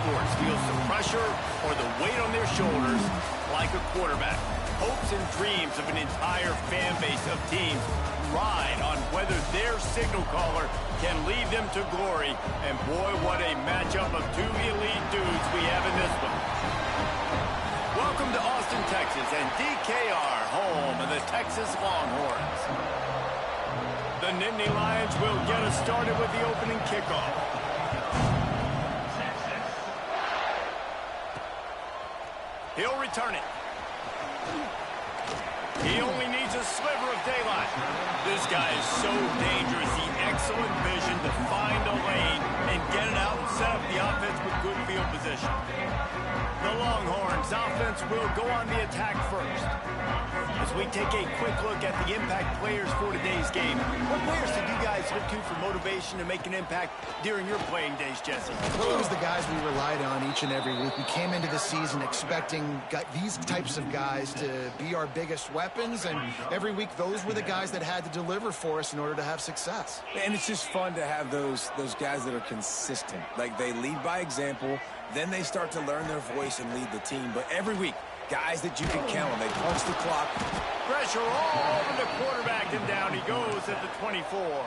sports feels the pressure or the weight on their shoulders like a quarterback. Hopes and dreams of an entire fan base of teams ride on whether their signal caller can lead them to glory. And boy, what a matchup of two elite dudes we have in this one. Welcome to Austin, Texas, and DKR, home of the Texas Longhorns. The Nittany Lions will get us started with the opening kickoff. He'll return it. He only needs a sliver of daylight. This guy is so dangerous. He excellent vision to find a lane and get it out and set up the offense with good field position. The Longhorns offense will go on the attack first. As we take a quick look at the impact players for today's game, what players did you guys look to for motivation to make an impact during your playing days, Jesse? Well, it was the guys we relied on each and every week. We came into the season expecting these types of guys to be our biggest weapons, and every week those were the guys that had to deliver for us in order to have success. And it's just fun to have those guys that are consistent. Like, they lead by example, then they start to learn their voice and lead the team. But every week, guys that you can count on. They punch the clock. Pressure all over the quarterback, and down he goes at the 24.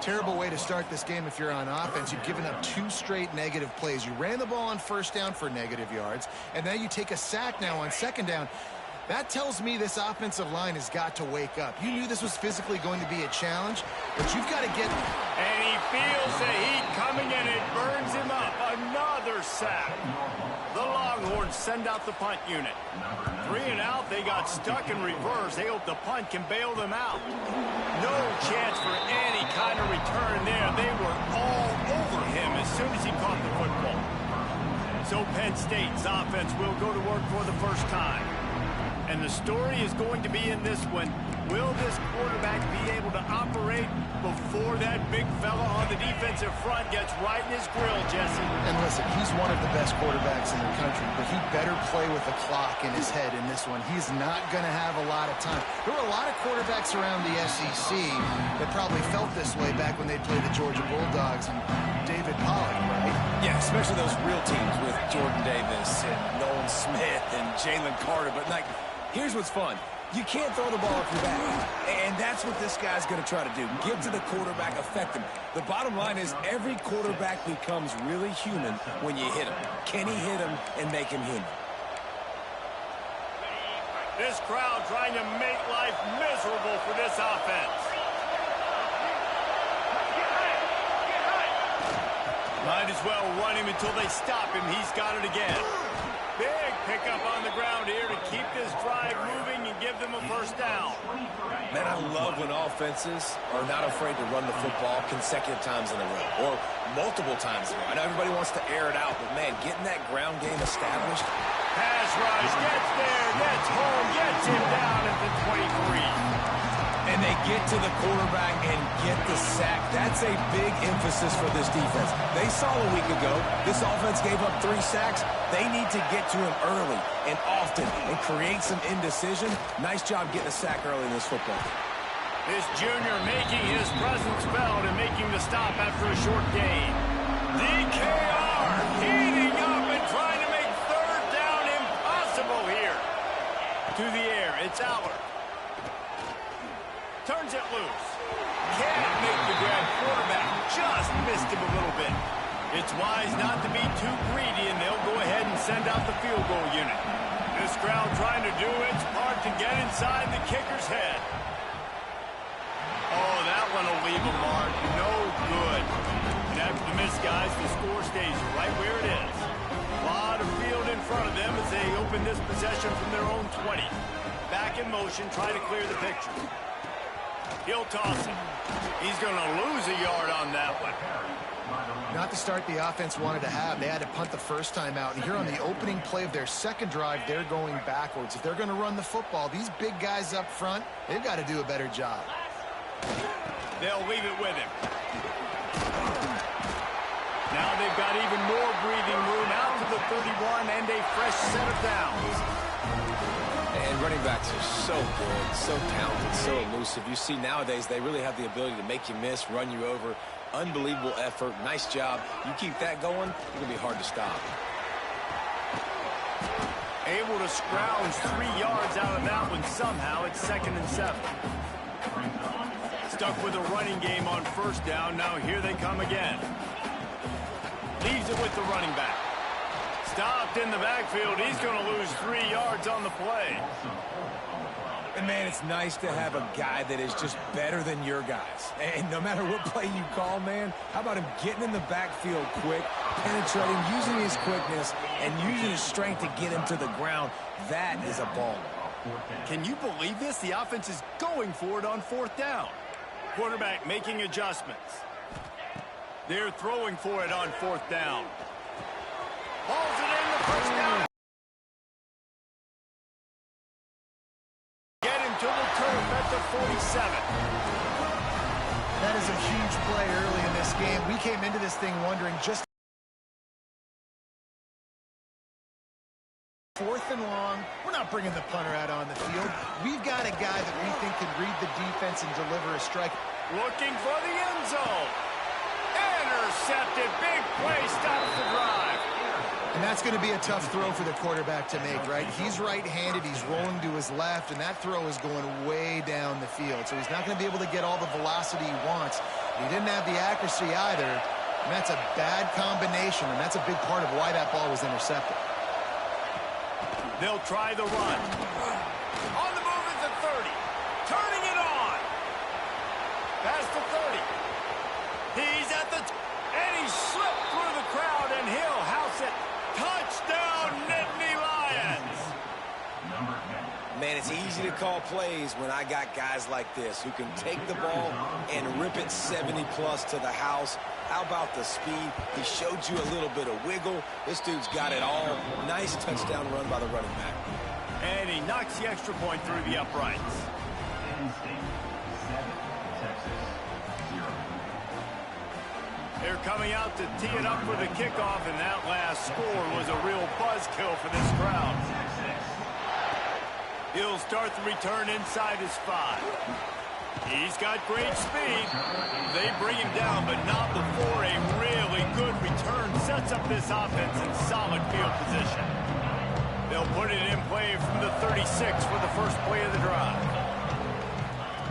Terrible way to start this game if you're on offense. You've given up 2 straight negative plays. You ran the ball on first down for negative yards, and then you take a sack now on second down. That tells me this offensive line has got to wake up. You knew this was physically going to be a challenge, but you've got to get... And he feels the heat coming, and it burns him up. Another sack. The Longhorns send out the punt unit. 3 and out, they got stuck in reverse. They hope the punt can bail them out. No chance for any kind of return there. They were all over him as soon as he caught the football. So Penn State's offense will go to work for the first time. And the story is going to be in this one. Will this quarterback be able to operate before that big fella on the defensive front gets right in his grill, Jesse? And listen, he's one of the best quarterbacks in the country, but he better play with the clock in his head in this one. He's not going to have a lot of time. There were a lot of quarterbacks around the SEC that probably felt this way back when they played the Georgia Bulldogs and David Pollock, right? Yeah, especially those real teams with Jordan Davis and Nolan Smith and Jalen Carter. But, like, here's what's fun. You can't throw the ball off your back. And that's what this guy's going to try to do. Get to the quarterback, affect him. The bottom line is every quarterback becomes really human when you hit him. Can he hit him and make him human? This crowd trying to make life miserable for this offense. Might as well run him until they stop him. He's got it again. Big pickup on the ground here to keep this drive moving and give them a first down. Man, I love when offenses are not afraid to run the football consecutive times in a row or multiple times in a row. I know everybody wants to air it out, but, man, getting that ground game established. Pass rush, gets there, gets home, gets him down at the 23. And they get to the quarterback and get the sack. That's a big emphasis for this defense. They saw a week ago this offense gave up 3 sacks. They need to get to him early and often and create some indecision. Nice job getting a sack early in this football. This junior making his presence felt and making the stop after a short gain. DKR heating up and trying to make third down impossible here. To the air, it's Allard. Turns it loose. Can't make the grab. Quarterback just missed him a little bit. It's wise not to be too greedy, and they'll go ahead and send out the field goal unit. This crowd trying to do its part to get inside the kicker's head. Oh, that one will leave a mark. No good. And after the miss, guys, the score stays right where it is. A lot of field in front of them as they open this possession from their own 20. Back in motion, try to clear the picture. He'll toss it. He's going to lose a yard on that one. Not the start the offense wanted to have. They had to punt the first time out. And here on the opening play of their second drive, they're going backwards. If they're going to run the football, these big guys up front, they've got to do a better job. They'll leave it with him. Now they've got even more breathing room out to the 31 and a fresh set of downs. And running backs are so good, so talented, so elusive. You see nowadays they really have the ability to make you miss, run you over. Unbelievable effort. Nice job. You keep that going, it's going to be hard to stop. Able to scrounge 3 yards out of that one somehow. It's 2nd and 7. Stuck with a running game on first down. Now here they come again. Leaves it with the running back. Stopped in the backfield. He's going to lose 3 yards on the play. And, man, it's nice to have a guy that is just better than your guys. And no matter what play you call, man, how about him getting in the backfield quick, penetrating, using his quickness, and using his strength to get him to the ground. That is a ball. Can you believe this? The offense is going for it on 4th down. Quarterback making adjustments. They're throwing for it on 4th down. Balls it in the first down. Get him to the turf at the 47. That is a huge play early in this game. We came into this thing wondering just 4th and long. We're not bringing the punter out on the field. We've got a guy that we think can read the defense and deliver a strike. Looking for the end zone. Intercepted. Big play. Stops the drive. And that's going to be a tough throw for the quarterback to make, right? He's right-handed. He's rolling to his left, and that throw is going way down the field. So he's not going to be able to get all the velocity he wants. He didn't have the accuracy either, and that's a bad combination, and that's a big part of why that ball was intercepted. They'll try the run. On the move at the 30. Turning it on. Past the 30. He's at the... and he slipped through the crowd, and he'll house it. Touchdown, Nittany Lions. Man, it's easy to call plays when I got guys like this who can take the ball and rip it 70-plus to the house. How about the speed? He showed you a little bit of wiggle. This dude's got it all. Nice touchdown run by the running back. And he knocks the extra point through the uprights. They're coming out to tee it up for the kickoff, and that last score was a real buzzkill for this crowd. He'll start the return inside his 5. He's got great speed. They bring him down, but not before a really good return sets up this offense in solid field position. They'll put it in play from the 36 for the first play of the drive.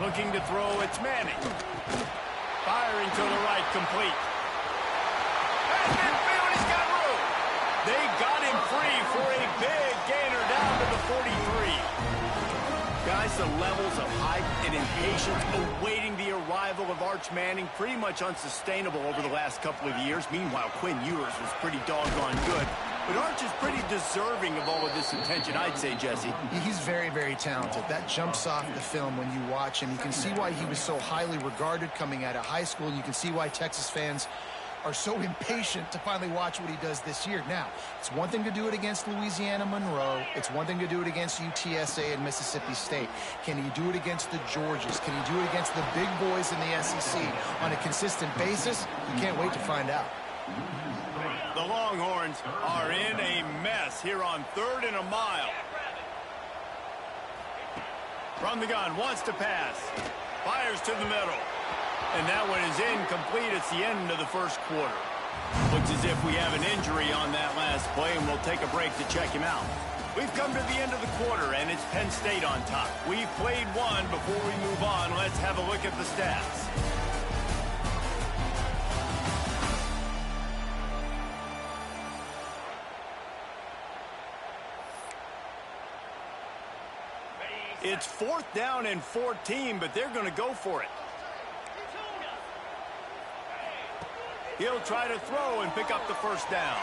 Looking to throw, it's Manning. Firing to the right, complete. And midfield, he's got room. They got him free for a big gainer down to the 43. Guys, the levels of hype and impatience awaiting the arrival of Arch Manning pretty much unsustainable over the last couple of years. Meanwhile, Quinn Ewers was pretty doggone good. But Arch is pretty deserving of all of this attention, I'd say, Jesse. He's very, very talented. That jumps off the film when you watch him. You can see why he was so highly regarded coming out of high school, and you can see why Texas fans are so impatient to finally watch what he does this year. Now, it's one thing to do it against Louisiana Monroe. It's one thing to do it against UTSA and Mississippi State. Can he do it against the Georgias? Can he do it against the big boys in the SEC on a consistent basis? You can't wait to find out. The Longhorns are in a mess here on 3rd and a mile. From the gun, wants to pass. Fires to the middle. And that one is incomplete. It's the end of the first quarter. Looks as if we have an injury on that last play, and we'll take a break to check him out. We've come to the end of the quarter, and it's Penn State on top. We've played one. Before we move on, let's have a look at the stats. It's 4th down and 14, but they're going to go for it. He'll try to throw and pick up the first down.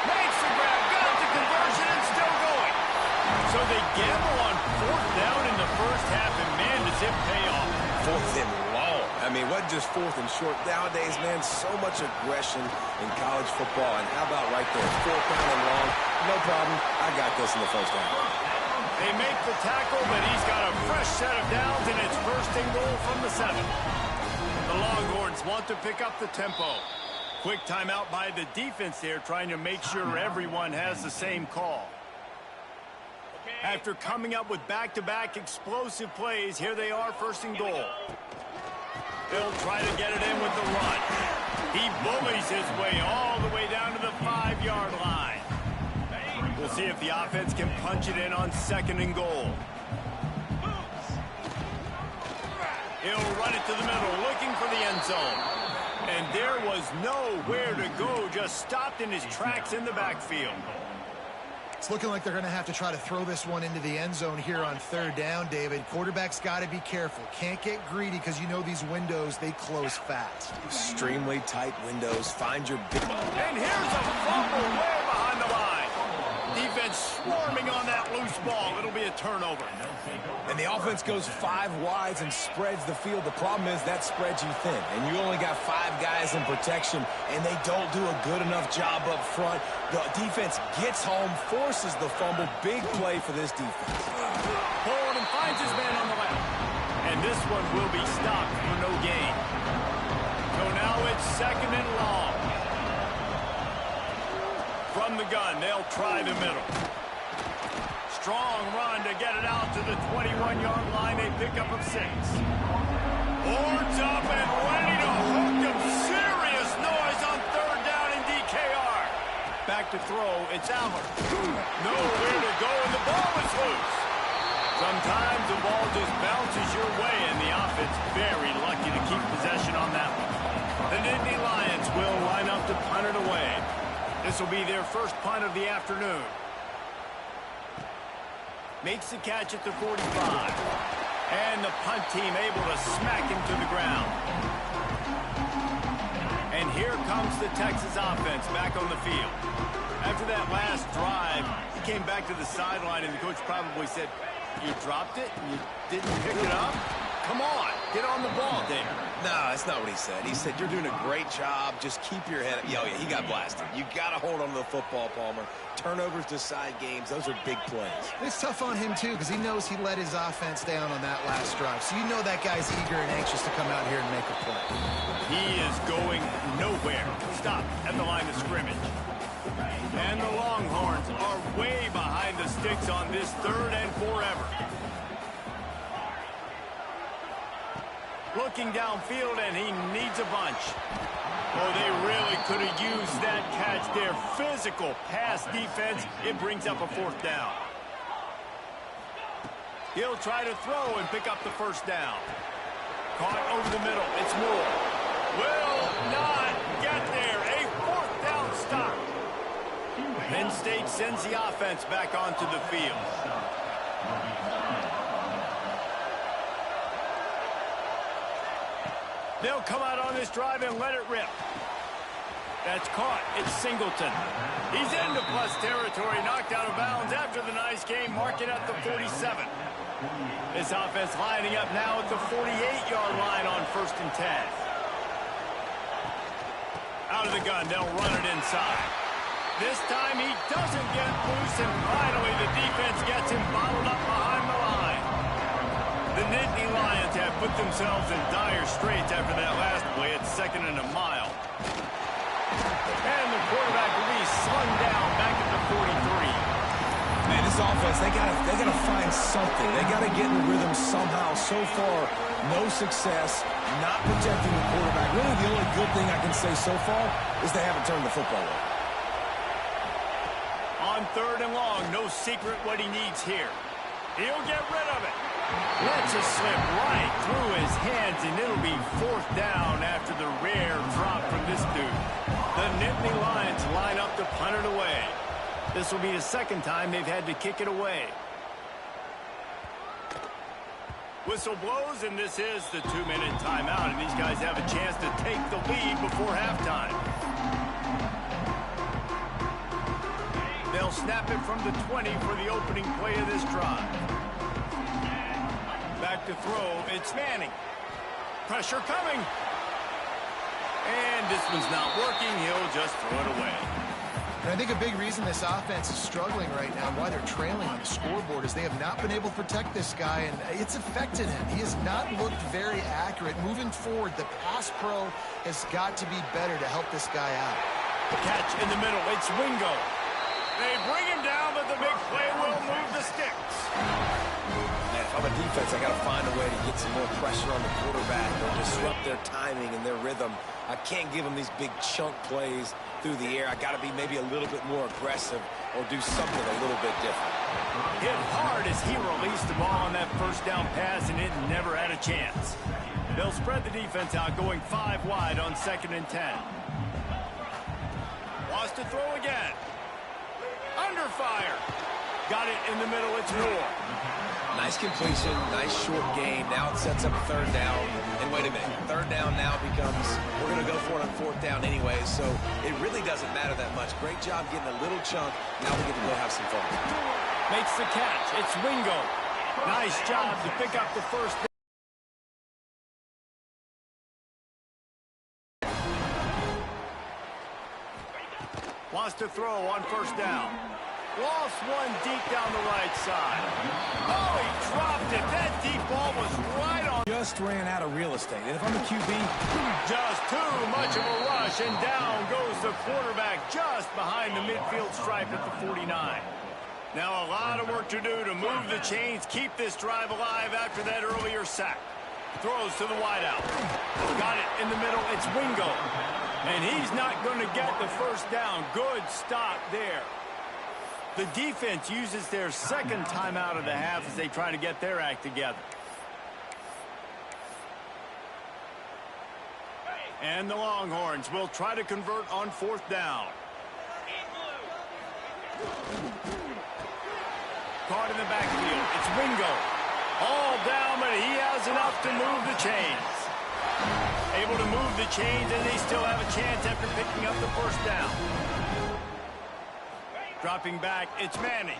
Makes the grab, got the conversion, and still going. So they gamble on 4th down in the first half, and man, does it pay off. 4th and long. I mean, what just 4th and short? Nowadays, man, so much aggression in college football. And how about right there, 4th down and long? No problem. I got this in the first half. They make the tackle, but he's got a fresh set of downs, and it's 1st and goal from the 7. The Longhorns want to pick up the tempo. Quick timeout by the defense there, trying to make sure everyone has the same call. After coming up with back-to-back explosive plays, here they are, 1st and goal. They'll try to get it in with the run. He bullies his way all the way down to the 5-yard line. We'll see if the offense can punch it in on 2nd and goal. He'll run it to the middle, looking for the end zone. And there was nowhere to go, just stopped in his tracks in the backfield. It's looking like they're going to have to try to throw this one into the end zone here on 3rd down, David. Quarterback's got to be careful. Can't get greedy because you know these windows, they close fast. Extremely tight windows. Find your big... And here's a fumble way behind the line. Defense swarming on that loose ball. It'll be a turnover. And the offense goes 5 wides and spreads the field. The problem is that spreads you thin, and you only got 5 guys in protection, and they don't do a good enough job up front. The defense gets home, forces the fumble. Big play for this defense. Pulling and finds his man on the left. And this one will be stopped for no gain. So now it's 2nd and long. From the gun, they'll try the middle. Strong run to get it out to the 21-yard line. A pickup of 6. Horns up and ready to hook him. Serious noise on 3rd down in DKR. Back to throw. It's Allen. Nowhere to go, and the ball is loose. Sometimes the ball just bounces your way, and the offense very lucky to keep possession on that one. The Nittany Lions will line up to punt it away. This will be their first punt of the afternoon. Makes the catch at the 45. And the punt team able to smack him to the ground. And here comes the Texas offense back on the field. After that last drive, he came back to the sideline, and the coach probably said, "You dropped it? You didn't pick it up? Come on, get on the ball, Dave." No, that's not what he said. He said, "You're doing a great job. Just keep your head up." Yeah, he got blasted. You got to hold on to the football, Palmer. Turnovers decide games. Those are big plays. It's tough on him, too, because he knows he let his offense down on that last drive. So you know that guy's eager and anxious to come out here and make a play. He is going nowhere. Stop at the line of scrimmage. And the Longhorns are way behind the sticks on this 3rd and forever. Looking downfield, and he needs a bunch. Oh, they really could have used that catch there. Physical pass defense. It brings up a 4th down. He'll try to throw and pick up the 1st down. Caught over the middle. It's Moore. Will not get there. A 4th down stop. Penn State sends the offense back onto the field. They'll come out on this drive and let it rip. That's caught. It's Singleton. He's into plus territory, knocked out of bounds after the nice game, marking at the 47. This offense lining up now at the 48-yard line on 1st and 10. Out of the gun, they'll run it inside. This time he doesn't get loose, and finally the defense gets him bottled up behind the line. The Nittany Lions have put themselves in dire straits after that last play at 2nd and a mile. And the quarterback will be slung down back at the 43. Man, this offense, they gotta find something. They gotta get in the rhythm somehow. So far, no success, not protecting the quarterback. Really, the only good thing I can say so far is they haven't turned the football over. On 3rd and long, no secret what he needs here. He'll get rid of it. Lets it slip right through his hands, and it'll be 4th down after the rare drop from this dude. The Nittany Lions line up to punt it away. This will be the 2nd time they've had to kick it away. Whistle blows, and this is the 2-minute timeout, and these guys have a chance to take the lead before halftime. They'll snap it from the 20 for the opening play of this drive. Back to throw, it's Manning. Pressure coming. And this one's not working. He'll just throw it away. And I think a big reason this offense is struggling right now, why they're trailing on the scoreboard, is they have not been able to protect this guy, and it's affected him. He has not looked very accurate. Moving forward, the pass pro has got to be better to help this guy out. Catch in the middle. It's Wingo. They bring him down, but the big play will move the sticks. Man, if I'm a defense, I got to find a way to get some more pressure on the quarterback or disrupt their timing and their rhythm. I can't give them these big chunk plays through the air. I got to be maybe a little bit more aggressive or do something a little bit different. Hit hard as he released the ball on that first down pass, and it never had a chance. They'll spread the defense out, going 5 wide on 2nd and 10. Wants to throw again. Under fire. Got it in the middle. It's Moore. Nice completion, nice short gain. Now it sets up 3rd down. And wait a minute, 3rd down now becomes, we're going to go for it on 4th down anyway, so it really doesn't matter that much. Great job getting a little chunk. Now we get to go have some fun. Makes the catch. It's Wingo. Nice job to pick up the first down. Wants to throw on 1st down. Lost one deep down the right side. Oh, he dropped it. That deep ball was right on. Just ran out of real estate. And if I'm a QB, just too much of a rush, and down goes the quarterback just behind the midfield stripe at the 49. Now a lot of work to do to move the chains, keep this drive alive after that earlier sack. Throws to the wideout. Got it in the middle. It's Wingo. And he's not going to get the first down. Good stop there. The defense uses their 2nd timeout of the half as they try to get their act together. And the Longhorns will try to convert on 4th down. Caught in the backfield. It's Wingo. All down, but he has enough to move the chains. Able to move the chains, and they still have a chance after picking up the first down. Dropping back, it's Manning.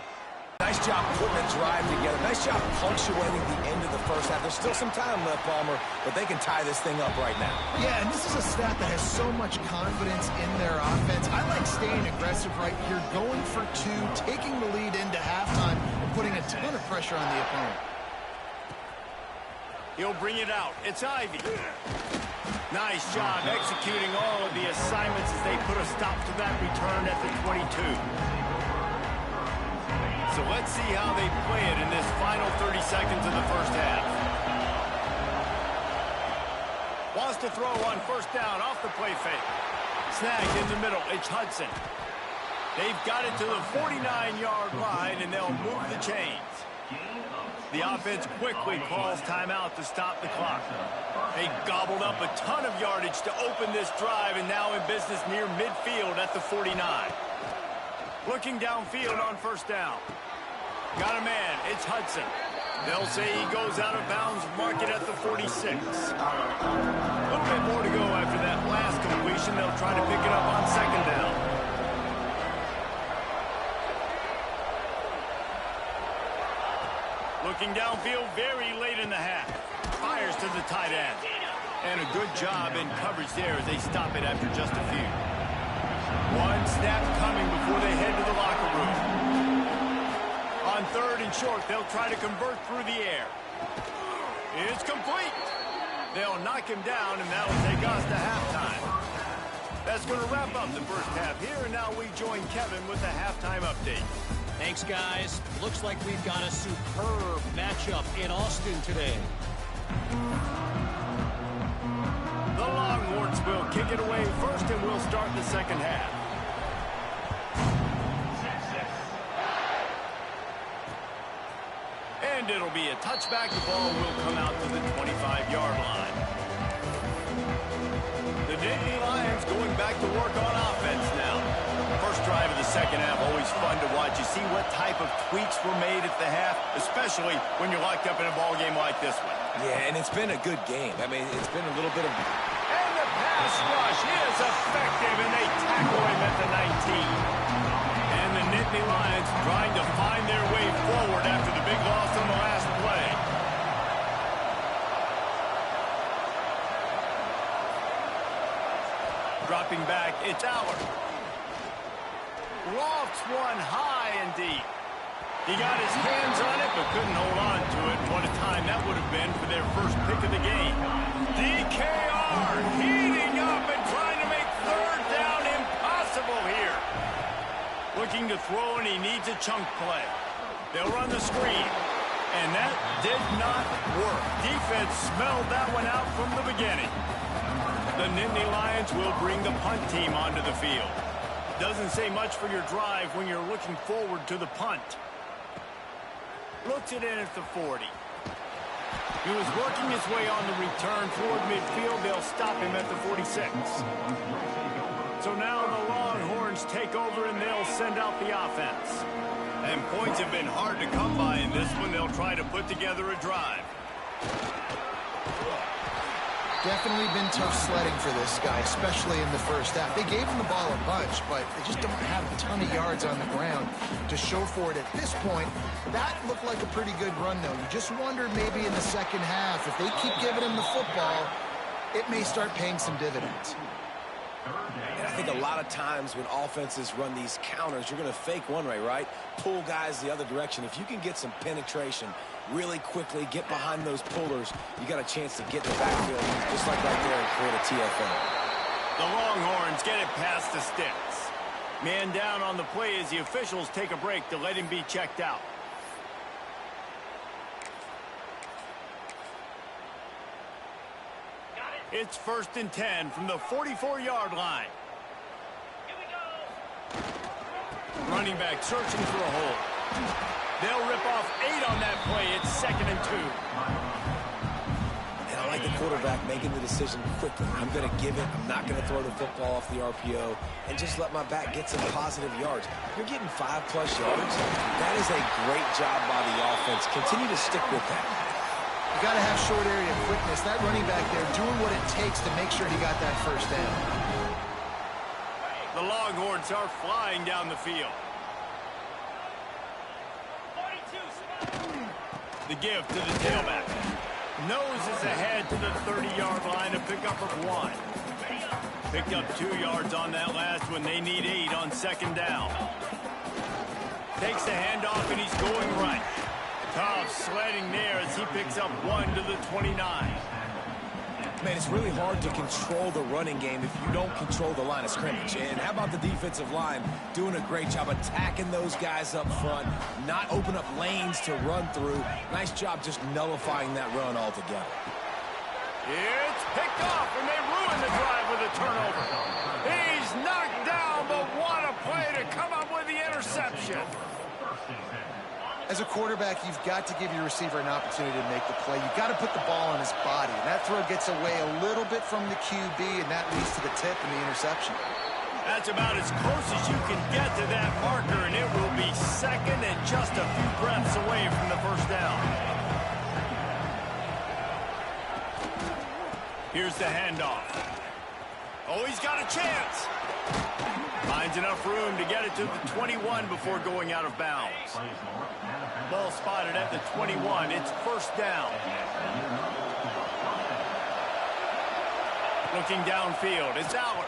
nice job putting a drive together. Nice job punctuating the end of the first half. There's still some time left, Palmer, but they can tie this thing up right now. Yeah, and this is a staff that has so much confidence in their offense. I like staying aggressive right here, going for 2, taking the lead into halftime, and putting a ton of pressure on the opponent. He'll bring it out. It's Ivy. Nice job executing all of the assignments as they put a stop to that return at the 22. So let's see how they play it in this final 30 seconds of the first half. Wants to throw on first down off the play fake. Snagged in the middle. It's Hudson. They've got it to the 49-yard line, and they'll move the chains. The offense quickly calls timeout to stop the clock. They gobbled up a ton of yardage to open this drive, and now in business near midfield at the 49. Looking downfield on first down. Got a man. It's Hudson. They'll say he goes out of bounds, mark it at the 46. A little bit more to go after that last completion. They'll try to pick it up on second down. Looking downfield very late in the half. Fires to the tight end. And a good job in coverage there as they stop it after just a few. One snap coming before they head to the locker room. On third and short, they'll try to convert through the air. It's complete. They'll knock him down, and that will take us to halftime. That's going to wrap up the first half here, and now we join Kevin with the halftime update. Thanks, guys. Looks like we've got a superb matchup in Austin today. The Longhorns will kick it away first, and we'll start the second half. And it'll be a touchback. The ball will come out to the 25-yard line. The Nittany Lions going back to work on offense now. First drive of the second half, always fun to watch. You see what type of tweaks were made at the half, especially when you're locked up in a ball game like this one. Yeah, and it's been a good game. I mean, it's been a little bit of... And the pass rush is effective, and they tackle him at the 19. And the Nittany Lions trying to find their way forward after the big loss on the last play. Dropping back, it's Allard. Lofts one high and deep. He got his hands on it, but couldn't hold on to it. What a time that would have been for their first pick of the game. DKR heating up and trying to make third down impossible here. Look looking to throw, and he needs a chunk play. They'll run the screen. And that did not work. Defense smelled that one out from the beginning. The Nittany Lions will bring the punt team onto the field. Doesn't say much for your drive when you're looking forward to the punt. Looks it in at the 40. He was working his way on the return toward midfield. They'll stop him at the 46. So now the Longhorns take over and they'll send out the offense. And points have been hard to come by in this one. They'll try to put together a drive. Definitely been tough sledding for this guy, especially in the first half. They gave him the ball a bunch, but they just don't have a ton of yards on the ground to show for it at this point. That looked like a pretty good run, though. You just wonder maybe in the second half, if they keep giving him the football, it may start paying some dividends. And I think a lot of times when offenses run these counters, you're going to fake one way, right? Pull guys the other direction. If you can get some penetration really quickly, get behind those pullers, you got a chance to get in the backfield, just like right there, and create a TFL. The Longhorns get it past the sticks. Man down on the play as the officials take a break to let him be checked out. It's 1st and 10 from the 44-yard line. Here we go. Running back searching for a hole. They'll rip off 8 on that play. It's 2nd and 2. And I like the quarterback making the decision quickly. I'm going to give it. I'm not going to throw the football off the RPO and just let my back get some positive yards. You're getting 5+ yards. That is a great job by the offense. Continue to stick with that. You got to have short area quickness. That running back there doing what it takes to make sure he got that first down. The Longhorns are flying down the field. The give to the tailback. Noses ahead to the 30-yard line, a pickup of 1. Picked up 2 yards on that last one. They need 8 on 2nd down. Takes the handoff, and he's going right. Tough sledding there as he picks up 1 to the 29. Man, it's really hard to control the running game if you don't control the line of scrimmage. And how about the defensive line doing a great job attacking those guys up front, not open up lanes to run through. Nice job just nullifying that run altogether. It's picked off, and they ruin the drive with a turnover. He's knocked down, but what a play to come up with the interception. As a quarterback, you've got to give your receiver an opportunity to make the play. You've got to put the ball on his body. And that throw gets away a little bit from the QB, and that leads to the tip and the interception. That's about as close as you can get to that marker, and it will be 2nd and just a few breaths away from the first down. Here's the handoff. Oh, he's got a chance. Finds enough room to get it to the 21 before going out of bounds. Ball spotted at the 21. It's 1st down. Looking downfield. It's Aller.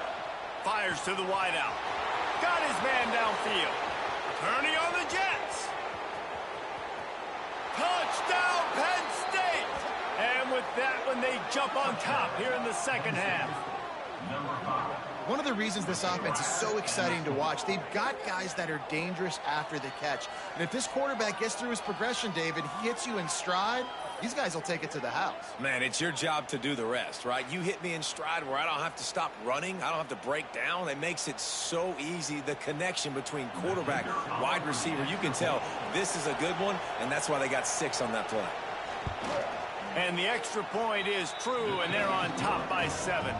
Fires to the wideout. Got his man downfield. Turning on the Jets. Touchdown, Penn State! And with that one, they jump on top here in the second half. One of the reasons this offense is so exciting to watch, they've got guys that are dangerous after the catch. And if this quarterback gets through his progression, David, he hits you in stride, these guys will take it to the house. Man, it's your job to do the rest, right? You hit me in stride where I don't have to stop running. I don't have to break down. It makes it so easy. The connection between quarterback, wide receiver, you can tell this is a good one, and that's why they got 6 on that play. And the extra point is true, and they're on top by 7.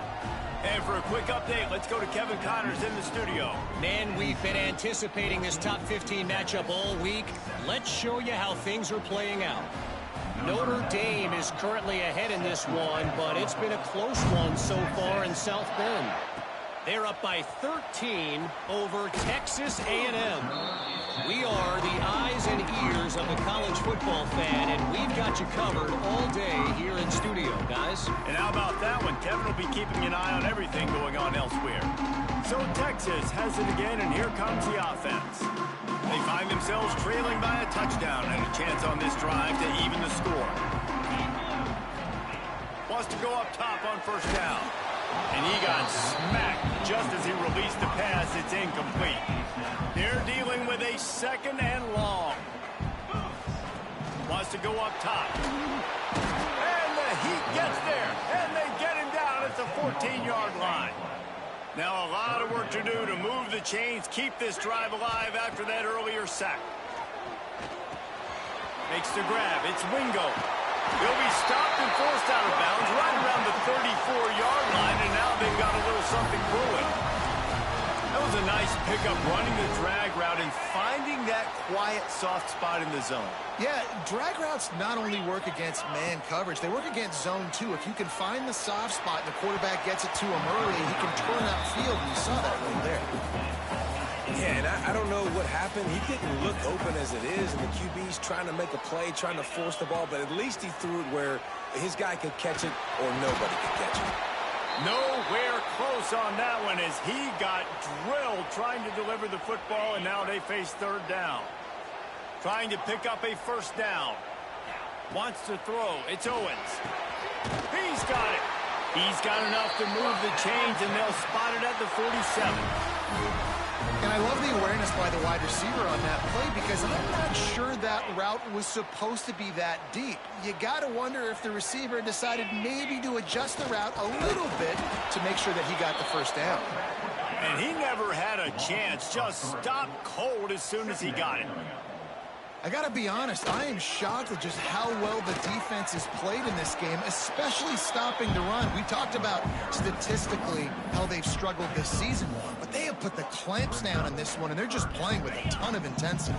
And for a quick update, let's go to Kevin Connors in the studio. Man, we've been anticipating this top 15 matchup all week. Let's show you how things are playing out. Notre Dame is currently ahead in this one, but it's been a close one so far in South Bend. They're up by 13 over Texas A&M. We are the eyes and ears of the college football fan, and we've got you covered all day here in studio, guys. And how about that one? Kevin will be keeping an eye on everything going on elsewhere. So Texas has it again, and here comes the offense. They find themselves trailing by a touchdown and a chance on this drive to even the score. Wants to go up top on 1st down. And he got smacked just as he released the pass. It's incomplete. They're dealing a 2nd and long. Wants to go up top. And the Heat gets there. And they get him down at the 14-yard line. Now a lot of work to do to move the chains, keep this drive alive after that earlier sack. Makes the grab. It's Wingo. He'll be stopped and forced out of bounds right around the 34-yard line, and now they've got a little something brewing. That was a nice pickup running the drag route and finding that quiet, soft spot in the zone. Yeah, drag routes not only work against man coverage, they work against zone too. If you can find the soft spot and the quarterback gets it to him early, he can turn upfield, and you saw that right there. Yeah, and I don't know what happened. He didn't look open as it is, and the QB's trying to make a play, trying to force the ball, but at least he threw it where his guy could catch it or nobody could catch it. Nowhere close on that one as he got drilled trying to deliver the football, and now they face 3rd down. Trying to pick up a 1st down. Wants to throw. It's Owens. He's got it. He's got enough to move the chains, and they'll spot it at the 47. And I love the awareness by the wide receiver on that play because I'm not sure that route was supposed to be that deep. You got to wonder if the receiver decided maybe to adjust the route a little bit to make sure that he got the 1st down. And he never had a chance. Just stopped cold as soon as he got it. I got to be honest, I am shocked at just how well the defense has played in this game, especially stopping the run. We talked about statistically how they've struggled this season, but they have put the clamps down in this one, and they're just playing with a ton of intensity.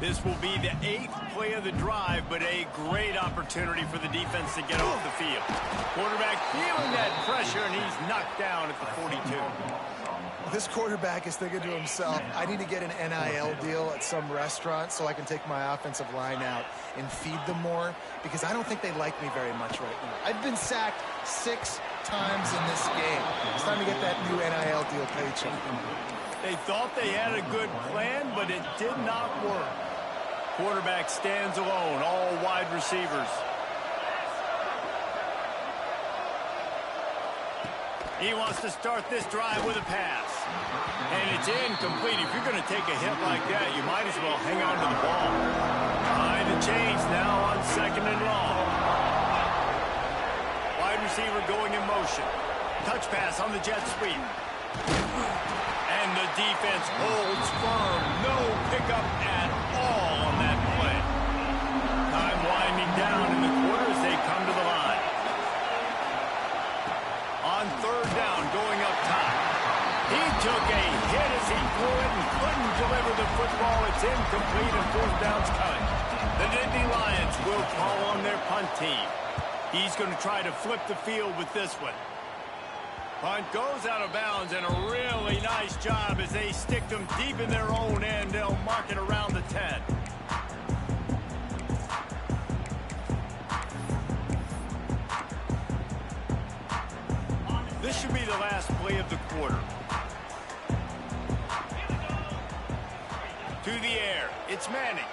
This will be the 8th play of the drive, but a great opportunity for the defense to get off the field. Quarterback feeling that pressure, and he's knocked down at the 42. This quarterback is thinking to himself, I need to get an NIL deal at some restaurant so I can take my offensive line out and feed them more, because I don't think they like me very much right now. I've been sacked 6 times in this game. It's time to get that new NIL deal paycheck. They thought they had a good plan, but it did not work. Quarterback stands alone, all wide receivers. He wants to start this drive with a pass. And it's incomplete. If you're going to take a hit like that, you might as well hang on to the ball. Behind the chains now on 2nd and long. Wide receiver going in motion. Touch pass on the jet sweep. And the defense holds firm. No pickup at all on that play. Time winding down in the quarter as they come to the line. On 3rd down, going up top. He took a hit as he threw it and couldn't deliver the football. It's incomplete and 4th down's coming. The Nittany Lions will call on their punt team. He's going to try to flip the field with this one. Punt goes out of bounds, and a really nice job as they stick them deep in their own end. They'll mark it around the 10. This should be the last play of the quarter. To the air. It's Manning.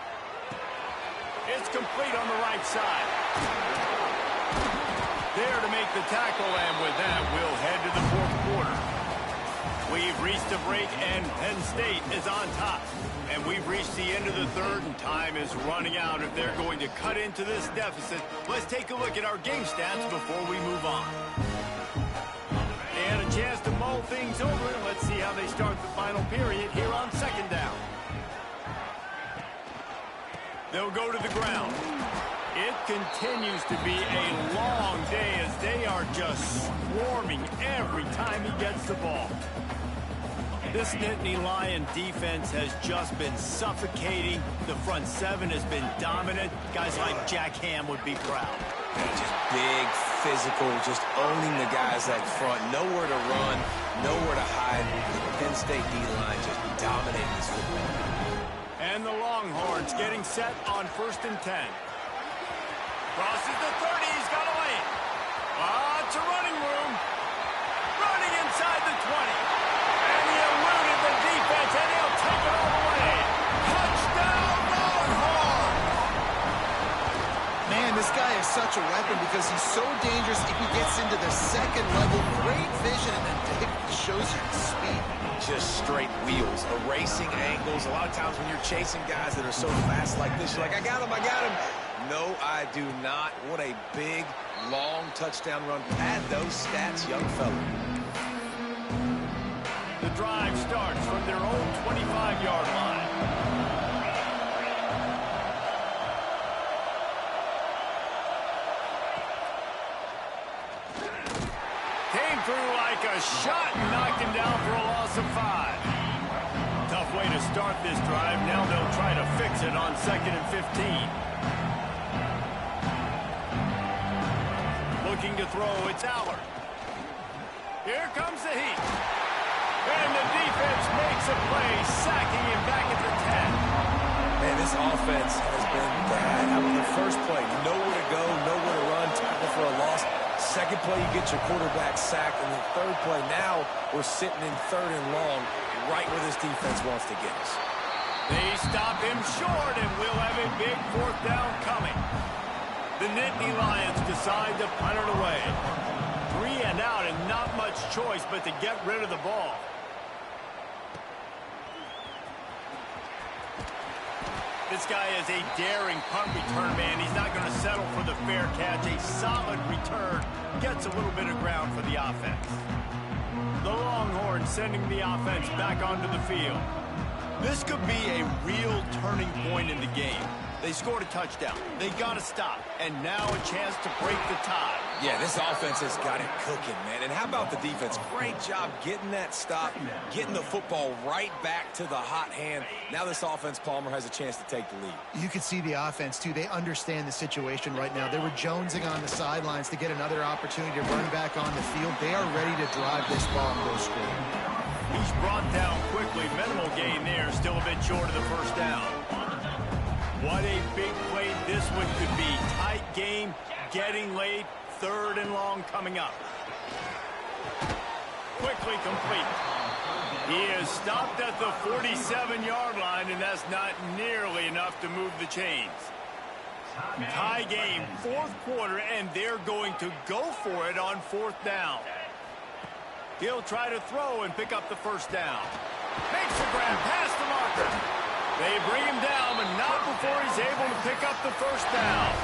It's complete on the right side. There to make the tackle, and with that, we'll head to the 4th quarter. We've reached a break, and Penn State is on top. And we've reached the end of the 3rd, and time is running out if they're going to cut into this deficit. Let's take a look at our game stats before we move on. They had a chance to mull things over, and let's see how they start the final period here on 2nd down. They'll go to the ground. It continues to be a long day as they are just swarming every time he gets the ball. This Nittany Lion defense has just been suffocating. The front 7 has been dominant. Guys like Jack Ham would be proud. Yeah, just big, physical, just owning the guys up front. Nowhere to run, nowhere to hide. The Penn State D-line just dominating this football. And the Longhorns getting set on 1st and 10. Crosses the 30, he's got a lane. Lots of running room. Running inside the 20. And he eluded the defense, and he'll take it all the way. Touchdown, Longhorns! Man, this guy is such a weapon. help him because he's so dangerous if he gets into the second level. Great vision, and then Dave shows you speed. Just straight wheels, erasing angles. A lot of times when you're chasing guys that are so fast like this, you're like, I got him, I got him. No, I do not. What a big, long touchdown run. Pad those stats, young fella. The drive starts from their own 25-yard line. Came through like a shot and knocked him down for a loss of 5. Tough way to start this drive. Now they'll try to fix it on 2nd and 15. Looking to throw, it's Allard. Here comes the heat. And the defense makes a play, sacking him back at the 10. Man, this offense has been bad. I mean, the first play, nowhere to go, nowhere to run, tackle for a loss. Second play, you get your quarterback sacked. And the third play, now we're sitting in 3rd and long, right where this defense wants to get us. They stop him short, and we'll have a big 4th down coming. The Nittany Lions decide to punt it away. 3 and out, and not much choice but to get rid of the ball. This guy is a daring punt return man. He's not going to settle for the fair catch. A solid return gets a little bit of ground for the offense. The Longhorns sending the offense back onto the field. This could be a real turning point in the game. They scored a touchdown. They got to stop. And now a chance to break the tie. Yeah, this offense has got it cooking, man. And how about the defense? Great job getting that stop, getting the football right back to the hot hand. Now this offense, Palmer, has a chance to take the lead. You can see the offense, too. They understand the situation right now. They were jonesing on the sidelines to get another opportunity to run back on the field. They are ready to drive this ball and go score. He's brought down quickly. Minimal gain there. Still a bit short of the first down. What a big play this one could be. Tight game, getting late, 3rd and long coming up. Quickly complete. He is stopped at the 47-yard line, and that's not nearly enough to move the chains. Tie game, 4th quarter, and they're going to go for it on 4th down. He'll try to throw and pick up the first down. Makes the grab past the marker. They bring him down, but not before he's able to pick up the first down.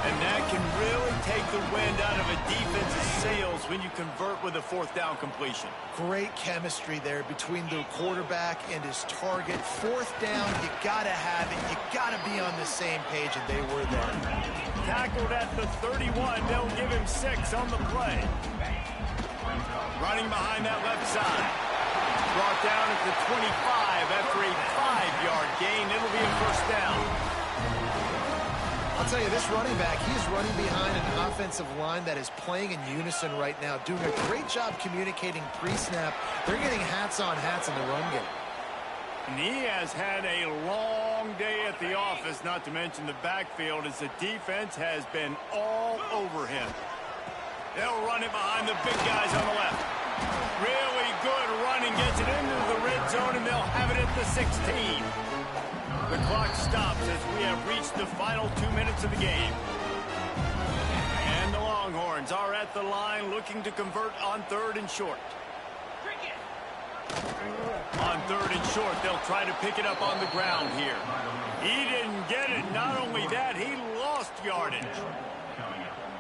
And that can really take the wind out of a defense's sails when you convert with a 4th down completion. Great chemistry there between the quarterback and his target. 4th down, you got to have it. You got to be on the same page, and they were there. Tackled at the 31. They'll give him 6 on the play. Running behind that left side. Brought down at the 25 after a 5-yard gain. It'll be a first down. I'll tell you, this running back, he's running behind an offensive line that is playing in unison right now, doing a great job communicating pre-snap. They're getting hats on hats in the run game. And he has had a long day at the office, not to mention the backfield, as the defense has been all over him. They'll run it behind the big guys on the left. Really good running, gets it into the red zone, and they'll have it at the 16. The clock stops as we have reached the final 2 minutes of the game. And the Longhorns are at the line looking to convert on 3rd and short. On 3rd and short, they'll try to pick it up on the ground here. He didn't get it. Not only that, he lost yardage.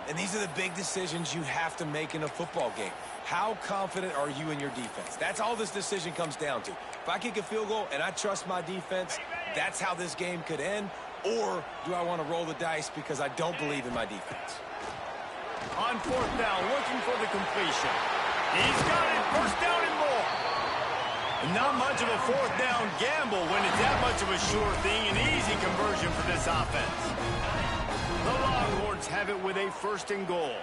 And these are the big decisions you have to make in a football game. How confident are you in your defense? That's all this decision comes down to. If I kick a field goal and I trust my defense, that's how this game could end. Or do I want to roll the dice because I don't believe in my defense? On 4th down, looking for the completion. He's got it. First down and more. Not much of a 4th down gamble when it's that much of a sure thing. An easy conversion for this offense. The Longhorns have it with a 1st and goal.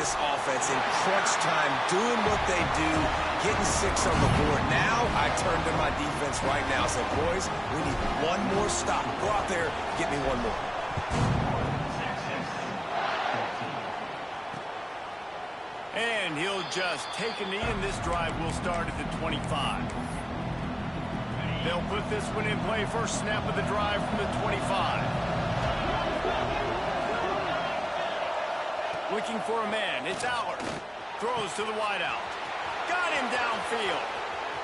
this offense in crunch time, doing what they do, getting 6 on the board. Now I turn to my defense right now and say, boys, we need one more stop. Go out there, get me one more. And he'll just take a knee, and this drive will start at the 25. They'll put this one in play. First snap of the drive from the 25. Looking for a man. It's Allard. Throws to the wideout. Got him downfield.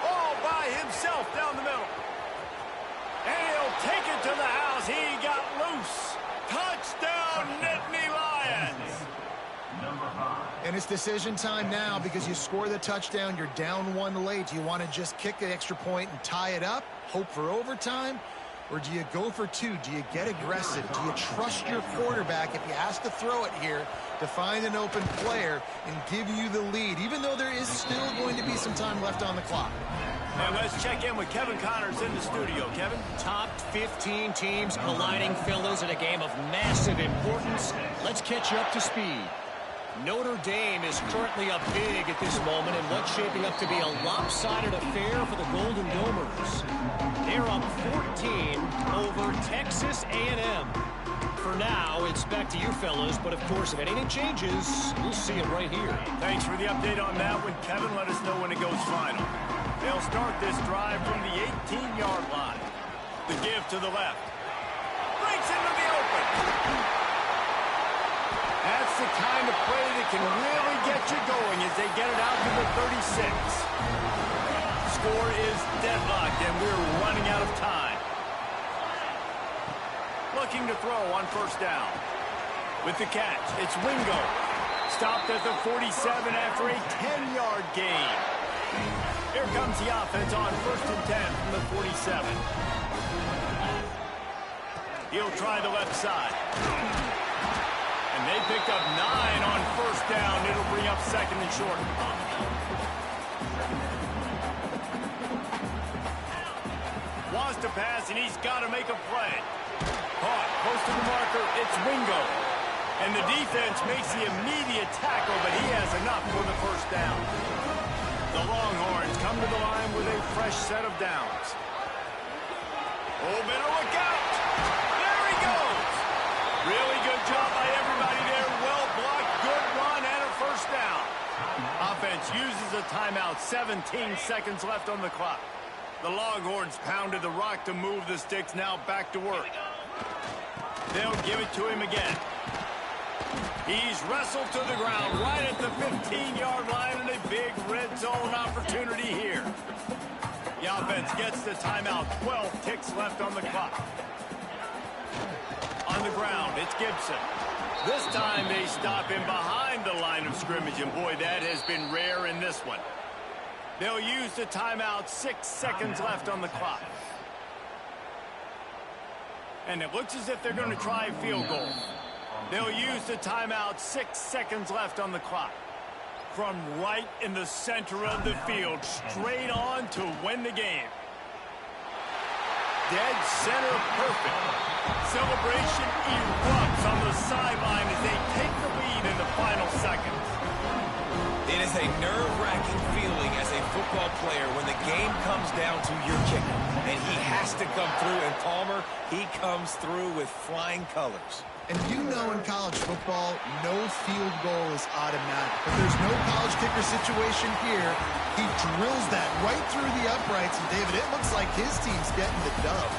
All by himself down the middle. And he'll take it to the house. He got loose. Touchdown, Nittany Lions. And it's decision time now because you score the touchdown, you're down 1 late. Do you want to just kick the extra point and tie it up, hope for overtime? Or do you go for 2? Do you get aggressive? Do you trust your quarterback if he has to throw it here to find an open player and give you the lead, even though there is still going to be some time left on the clock? And let's check in with Kevin Connors in the studio. Kevin? Top 15 teams colliding, fellas, in a game of massive importance. Let's catch you up to speed. Notre Dame is currently up big at this moment in what's shaping up to be a lopsided affair for the Golden Domers. They're up 14 over Texas A&M. For now, it's back to you fellas, but of course, if anything changes, we'll see it right here. Thanks for the update on that one, Kevin. Let us know when it goes final. They'll start this drive from the 18-yard line. The give to the left. Breaks into the open. That's the kind of play that can really get you going as they get it out to the 36. Score is deadlocked, and we're running out of time. Looking to throw on first down. With the catch, it's Wingo. Stopped at the 47 after a 10-yard gain. Here comes the offense on first and 10 from the 47. He'll try the left side. And they picked up 9 on first down. It'll bring up second and short. Wants to pass, and he's got to make a play. Caught close to the marker. It's Wingo. And the defense makes the immediate tackle, but he has enough for the first down. The Longhorns come to the line with a fresh set of downs. Oh, better look out. There he goes. Really good job by everybody there. Well blocked, good run, and a first down. Offense uses a timeout. 17 seconds left on the clock. The Longhorns pounded the rock to move the sticks. Now back to work. They'll give it to him again. He's wrestled to the ground right at the 15-yard line, and a big red zone opportunity here. The offense gets the timeout. 12 ticks left on the clock. On the ground, it's Gibson. This time they stop him behind the line of scrimmage, and boy, that has been rare in this one. They'll use the timeout. 6 seconds left on the clock. And it looks as if they're going to try a field goal. They'll use the timeout. 6 seconds left on the clock. From right in the center of the field, straight on to win the game. Dead center perfect. Celebration erupts on the sideline as they take the lead in the final seconds. It is a nerve-wracking feeling as a football player when the game comes down to your kicker. And he has to come through, and Palmer, he comes through with flying colors. And you know in college football, no field goal is automatic. But there's no college kicker situation here. He drills that right through the uprights. And, David, it looks like his team's getting the dub.